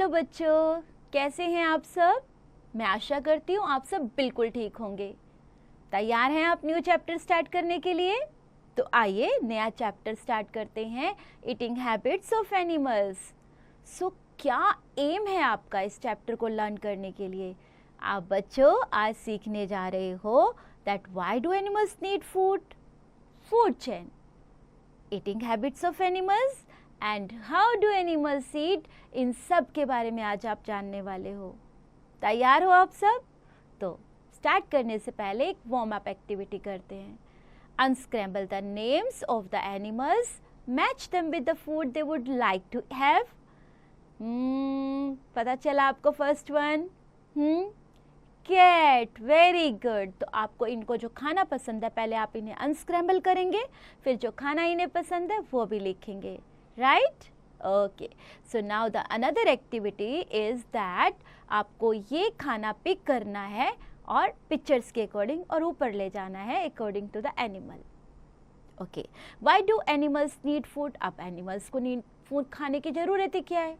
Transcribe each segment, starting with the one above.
Hello बच्चों, कैसे हैं आप सब? मैं आशा करती हूँ आप सब बिल्कुल ठीक होंगे। तैयार हैं आप न्यू चैप्टर स्टार्ट करने के लिए? तो आइए नया चैप्टर स्टार्ट करते हैं, ईटिंग हैबिट्स ऑफ एनिमल्स। सो क्या एम है आपका इस चैप्टर को लर्न करने के लिए? आप बच्चों आज सीखने जा रहे हो that why do animals need food, food chain, eating habits of animals and how do animals eat. इन सब के बारे में आज आप जानने वाले हो। तैयार हो आप सब? तो स्टार्ट करने से पहले एक वार्म अप एक्टिविटी करते हैं। Unscramble the names of the animals, match them with the food they would like to have. पता चला आपको first one? Cat, very good. तो आपको इनको जो खाना पसंद है पहले आप इन्हें अनस्क्रैम्बल करेंगे, फिर जो खाना इन्हें पसंद है वो भी लिखेंगे, right? Okay, so now the another activity is that आपको ये खाना पिक करना है और पिक्चर्स के अकॉर्डिंग और ऊपर ले जाना है according to the animal. Okay, why do animals need food? अब एनिमल्स को नीड फूड खाने की जरूरत ही क्या है?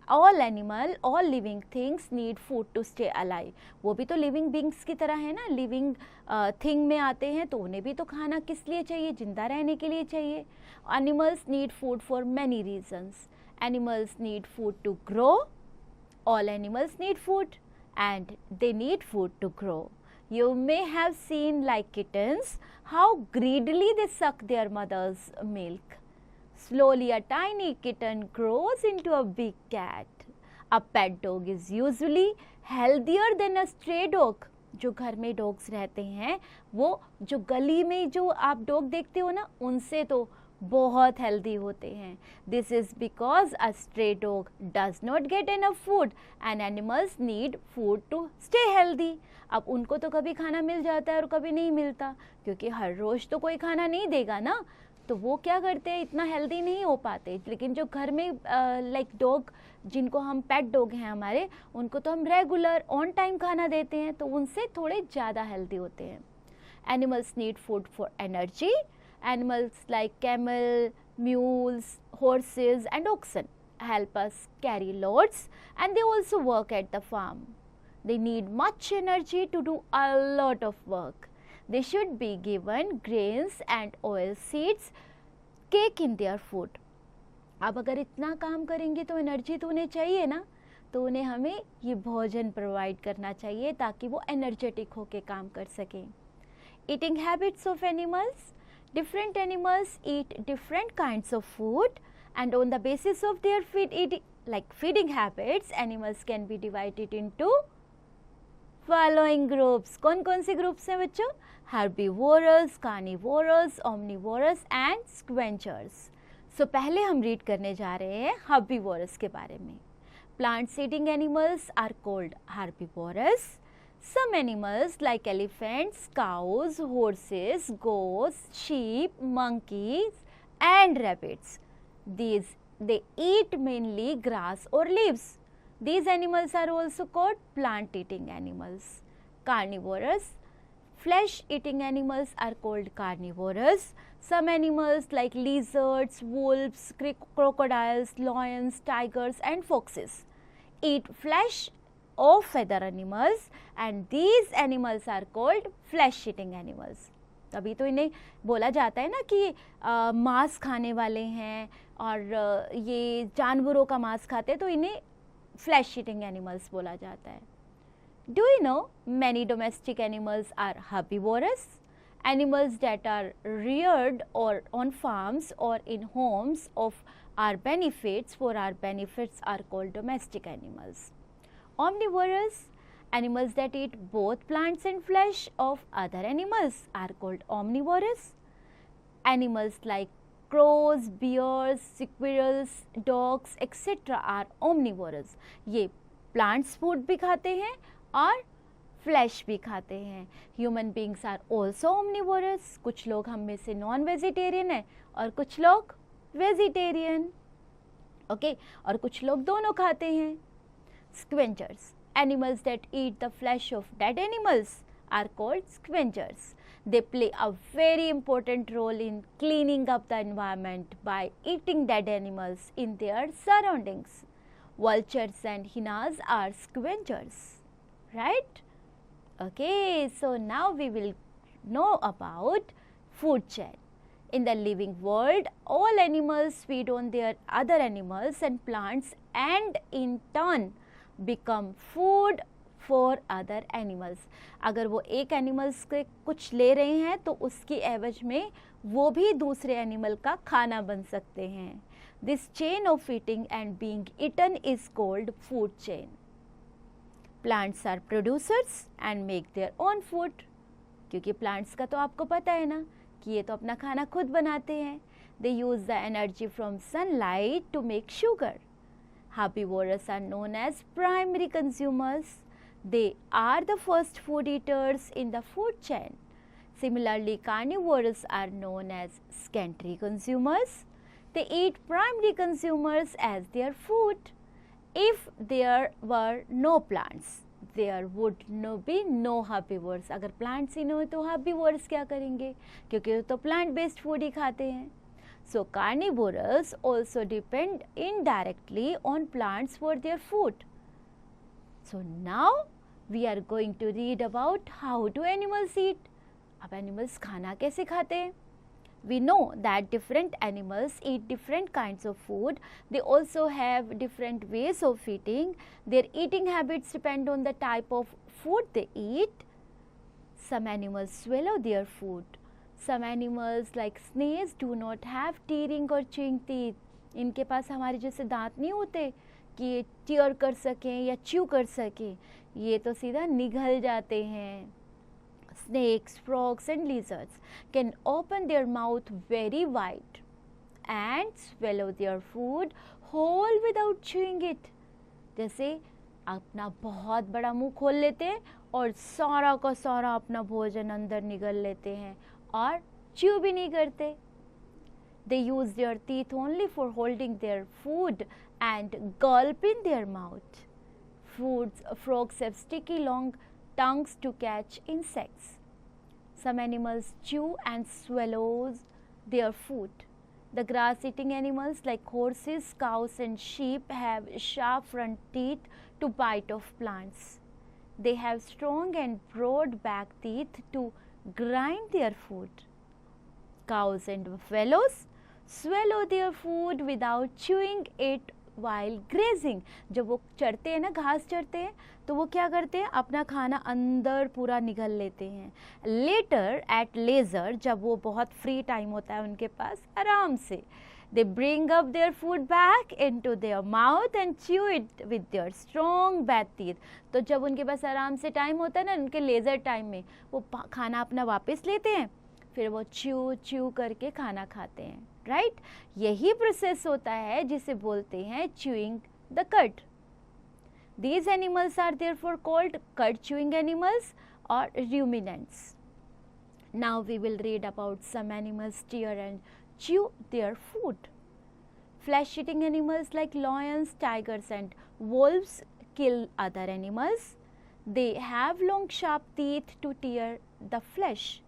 All animal, all living things need food to stay alive. वो भी तो लिविंग बींग्स की तरह है ना, लिविंग थिंग में आते हैं, तो उन्हें भी तो खाना किस लिए चाहिए? जिंदा रहने के लिए चाहिए। Animals need food for many reasons. Animals need food to grow. All animals need food and they need food to grow. You may have seen, like kittens, how greedily they suck their mother's milk. Slowly a tiny kitten grows into a big cat. A pet dog is usually healthier than a stray dog. जो घर में dogs रहते हैं वो जो गली में जो आप डॉग देखते हो ना, उनसे तो बहुत हेल्दी होते हैं। This is because a stray dog does not get enough food and animals need food to stay healthy. अब उनको तो कभी खाना मिल जाता है और कभी नहीं मिलता, क्योंकि हर रोज तो कोई खाना नहीं देगा ना, तो वो क्या करते हैं, इतना हेल्दी नहीं हो पाते। लेकिन जो घर में लाइक डॉग, जिनको हम पेट डॉग हैं हमारे, उनको तो हम रेगुलर ऑन टाइम खाना देते हैं, तो उनसे थोड़े ज़्यादा हेल्दी होते हैं। Animals need food for energy. Animals like camel, mules, horses and oxen help us carry loads, and they also work at the farm. They need much energy to do a lot of work. They should be given grains and oil seeds, cake in their food. अब अगर इतना काम करेंगे तो energy तो उन्हें चाहिए ना, तो उन्हें हमें ये भोजन प्रोवाइड करना चाहिए ताकि वो एनर्जेटिक होके काम कर सकें। Eating habits of animals. Different animals eat different kinds of food, and on the basis of their feeding habits, animals can be divided into following groups. कौन कौन से ग्रुप्स हैं बच्चों? Herbivorous, carnivorous, omnivorous and scavengers. So पहले हम read करने जा रहे हैं herbivorous के बारे में। Plant eating animals are called herbivorous. Some animals like elephants, cows, horses, goats, sheep, monkeys and rabbits, they eat mainly grass or leaves. These animals are also called plant eating animals. Carnivorous, flesh eating animals are called carnivorous. Some animals like lizards, wolves, crocodiles, lions, tigers and foxes eat flesh of feather animals, and these animals are called flesh eating animals. तभी तो इन्हें बोला जाता है ना कि मांस खाने वाले हैं और ये जानवरों का मांस खाते हैं, तो इन्हें फ्लैश ईटिंग एनिमल्स बोला जाता है। Do you know many domestic animals are herbivorous. Animals that are reared or on farms or in homes of our benefits are called domestic animals. Omnivorous, animals that eat both plants and flesh of other animals are called omnivorous. Animals like crows, bears, squirrels, dogs etc. are omnivorous. ये plants food भी खाते हैं और flash भी खाते हैं। Human beings are also omnivorous. कुछ लोग हम में से नॉन वेजिटेरियन है और कुछ लोग वेजिटेरियन, ओके, और कुछ लोग दोनों खाते हैं। Scavengers, animals that eat the flesh of dead animals are called scavengers. They play a very important role in cleaning up the environment by eating dead animals in their surroundings. Vultures and hyenas are scavengers, right? Okay, so now we will know about food chain. In the living world, all animals feed on their other animals and plants and in turn become food for other animals. अगर वो एक animals के कुछ ले रहे हैं तो उसकी एवज में वो भी दूसरे एनिमल का खाना बन सकते हैं. This chain of eating and being eaten is called food chain. Plants are producers and make their own food. क्योंकि प्लांट्स का तो आपको पता है ना कि ये तो अपना खाना खुद बनाते हैं. They use the energy from sunlight to make sugar. Herbivores are known as primary consumers. They are the first food eaters in the food chain. Similarly, carnivores are known as secondary consumers. They eat primary consumers as their food. If there were no plants, there would be no herbivores. अगर plants ही नहीं हो तो herbivores क्या करेंगे, क्योंकि वो तो plant based food ही खाते हैं. So carnivores also depend indirectly on plants for their food. So now we are going to read about how do animals eat. अब animals खाना कैसे खाते हैं? We know that different animals eat different kinds of food. They also have different ways of eating. Their eating habits depend on the type of food they eat. Some animals swallow their food. Some animals like snakes do not have tearing or chewing teeth. इनके पास हमारे जैसे दांत नहीं होते कि ये tier कर सकें या च्यू कर सकें. ये तो सीधा निगल जाते हैं. Snakes, frogs and lizards can open their mouth very wide and swallow their food whole without chewing it. जैसे अपना बहुत बड़ा मुंह खोल लेते हैं और सारा का सारा अपना भोजन अंदर निगल लेते हैं और च्यू भी नहीं करते. They use their teeth only for holding their food and gulp in their mouth. Frogs have sticky long tongues to catch insects. Some animals chew and swallow their food. The grass-eating animals like horses, cows and sheep have sharp front teeth to bite off plants. They have strong and broad back teeth to grind their food. Cows and buffaloes swallow their food without chewing it while grazing. जब वो चरते हैं ना, घास चरते हैं, तो वो क्या करते हैं, अपना खाना अंदर पूरा निगल लेते हैं. लेटर एट लेजर, जब वो बहुत फ्री टाइम होता है उनके पास, आराम से they bring up their food back into their mouth and chew it with their strong back teeth. तो जब उनके पास आराम से टाइम होता है ना, उनके लेजर टाइम में, वो खाना अपना वापस लेते हैं, फिर वो च्यू करके खाना खाते हैं. राइट यही प्रोसेस होता है जिसे बोलते हैं च्यूइंग द कड. These animals are therefore called cud chewing animals or ruminants. Now we will read about some animals tear and chew their food. Flesh eating animals like lions, tigers and wolves kill other animals. They have long sharp teeth to tear the flesh.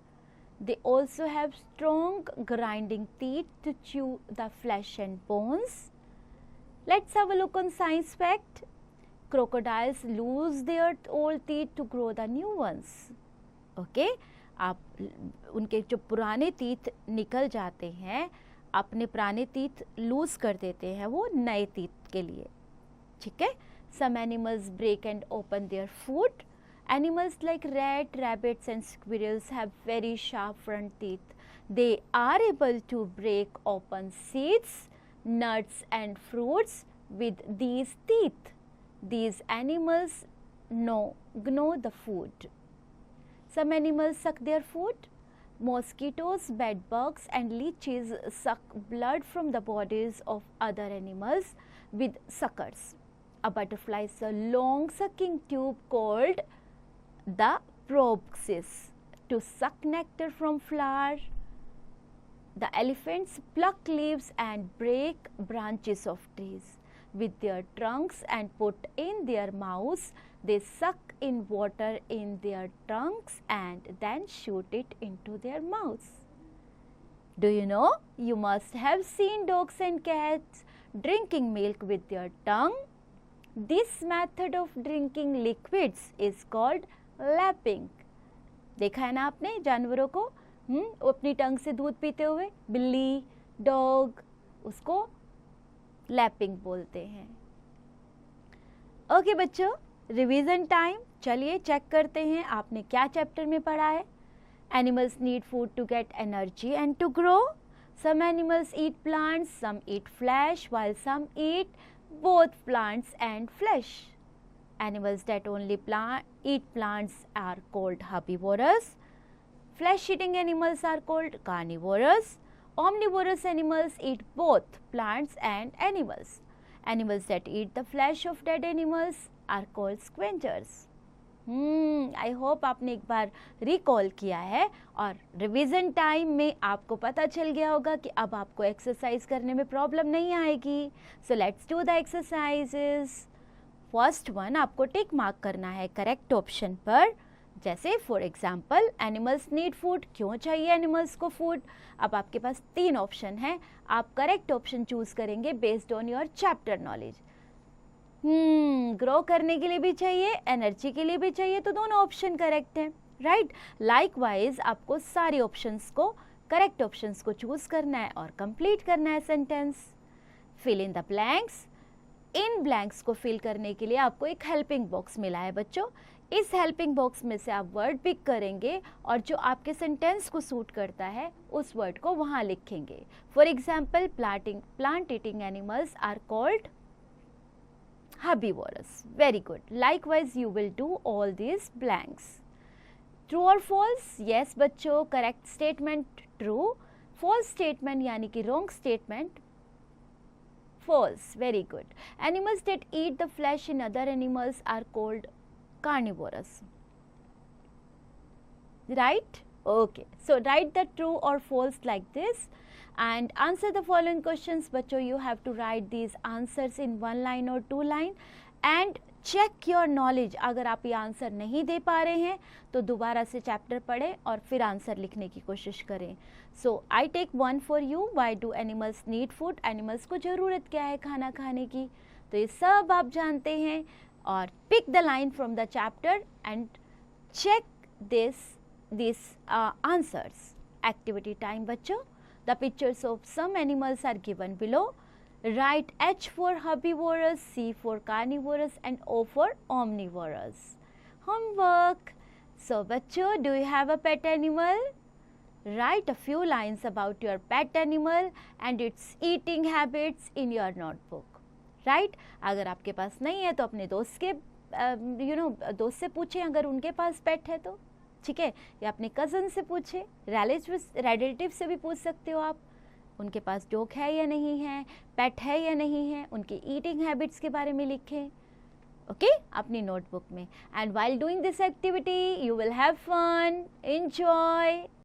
They also have strong grinding teeth to chew the flesh and bones. Let's have a look on science fact. Crocodiles lose their old teeth to grow the new ones. Okay? आप उनके जो पुराने teeth निकल जाते हैं, अपने पुराने teeth loose कर देते हैं वो नए teeth के लिए. ठीक है? Some animals break and open their food. Animals like rat, rabbits and squirrels have very sharp front teeth. They are able to break open seeds, nuts and fruits with these teeth. These animals gnaw the food. Some animals suck their food. Mosquitoes, bedbugs and leeches suck blood from the bodies of other animals with suckers. A butterfly is a long sucking tube called the proboscis to suck nectar from flower. The elephants pluck leaves and break branches of trees. with their trunks and put in their mouths. They suck in water in their trunks and then shoot it into their mouths. Do you know? You must have seen dogs and cats drinking milk with their tongue. This method of drinking liquids is called lapping. देखा है ना आपने जानवरों को अपनी टंग से दूध पीते हुए? बिल्ली, डॉग, उसको लैपिंग बोलते हैं. ओके बच्चों, रिवीजन टाइम. चलिए चेक करते हैं आपने क्या चैप्टर में पढ़ा है. Animals need food to get energy and to grow. Some animals eat plants, some eat flesh, while some eat both plants and flesh. Animals that only eat plants are called herbivorous. Flesh-eating animals are called carnivorous. Omnivorous animals eat both plants and animals. Animals that eat the flesh of dead animals are called scavengers. I hope आपने एक बार recall किया है और revision time में आपको पता चल गया होगा कि अब आपको एक्सरसाइज करने में प्रॉब्लम नहीं आएगी. So let's do the exercises. First one, आपको टिक मार्क करना है करेक्ट ऑप्शन पर. जैसे for example, animals need food. क्यों चाहिए एनिमल्स को फूड? अब आपके पास 3 ऑप्शन है. आप करेक्ट ऑप्शन चूज करेंगे based on your chapter knowledge. Grow करने के लिए भी चाहिए, एनर्जी के लिए भी चाहिए, तो दोनों ऑप्शन करेक्ट है, राइट. लाइकवाइज आपको सारे ऑप्शंस को, करेक्ट ऑप्शंस को चूज करना है और कंप्लीट करना है sentence. Fill in the blanks. इन ब्लैंक्स को फिल करने के लिए आपको एक हेल्पिंग बॉक्स मिला है बच्चों. इस हेल्पिंग बॉक्स में से आप वर्ड पिक करेंगे और जो आपके सेंटेंस को सूट करता है उस वर्ड को वहाँ लिखेंगे. For example, plant eating animals are called herbivorous. Very good. Likewise, you will do all these blanks. True or false? Yes बच्चों, correct statement true. False statement यानी कि wrong statement false. Very good. Animals that eat the flesh in other animals are called carnivorous. Right? Okay. So write the true or false like this and answer the following questions. बच्चों, you have to write these answers in 1 line or 2 line and check your knowledge. अगर आप ये answer नहीं दे पा रहे हैं तो दोबारा से चैप्टर पढ़ें और फिर आंसर लिखने की कोशिश करें. So I take 1 for you. Why do animals need food? Animals को ज़रूरत क्या है खाना खाने की? तो ये सब आप जानते हैं. और pick the line from the chapter and check this answers. Activity time बच्चों. The pictures of some animals are given below. Write H for herbivorous, C for carnivorous and O for omnivorous. Homework. So बच्चों, do you have a pet animal? Write a few lines about your pet animal and its eating habits in your notebook. Right? अगर आपके पास नहीं है तो अपने दोस्त के दोस्त से पूछें अगर उनके पास पेट है तो. ठीक है, या अपने कज़न से पूछे, रिलेटिव से भी पूछ सकते हो आप. उनके पास डॉग है या नहीं है, पेट है या नहीं है, उनकी ईटिंग हैबिट्स के बारे में लिखें. ओके, अपनी नोटबुक में. And while doing this activity you will have fun, enjoy.